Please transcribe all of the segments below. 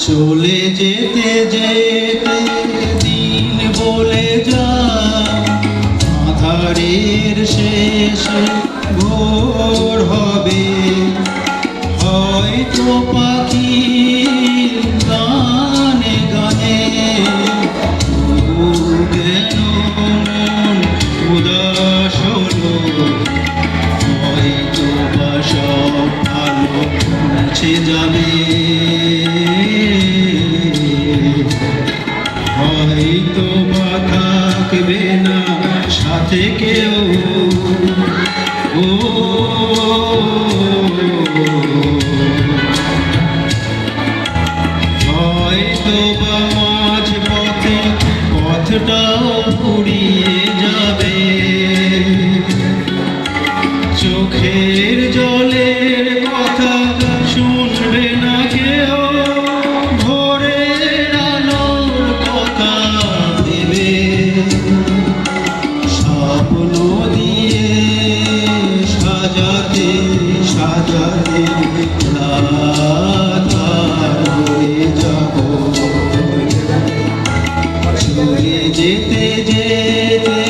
চলে যেতে যেতে দিন বলে যায়, আঁধারের শেষে ভোর হবে। হয়তো পাখির গানে গানে কেন মন উদাস হলো, হয়তো বা সব ভালো মুছে যাবে, হয়তো বা থাকবে না সাথে কেউ। ও হয়তো বা মাঝ পথে পথটাও ফুরিয়ে যাবে, চোখের জলের কথা শুনবে না কেউ, ভোরের আলোর কথা দেবে। স্বপ্ন দিয়ে সাজাতে সাজাতে রাত হয়ে যাব, চলে যেতে যেতে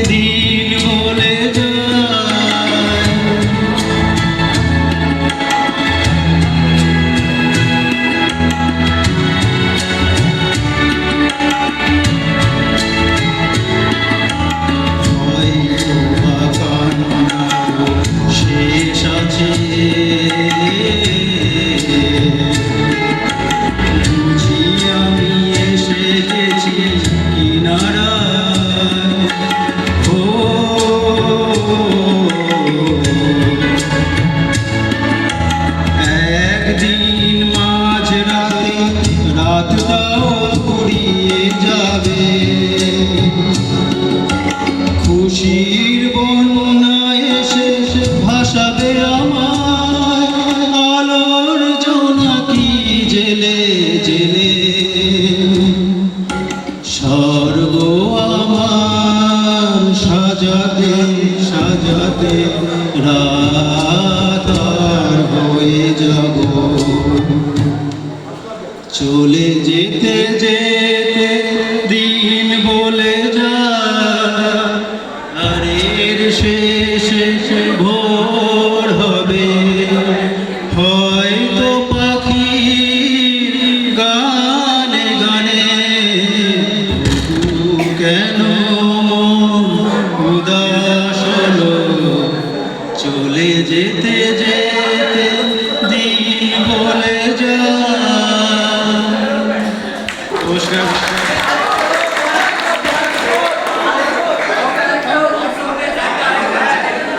দিন বলে যায়। হয়তো বা কান্নার শেষ আছে, বুঝি আমি এসে গেছি কিনারায়। ও একদিন মাঝ রাতে রাতটাও ফুরিয়ে যাবে, খুশির বন্যায় এসে ভাসাবে আমায়, আলোর জোনাকি জেলে জেলে। স্বর্গ আমার সাজাতে সাজাতে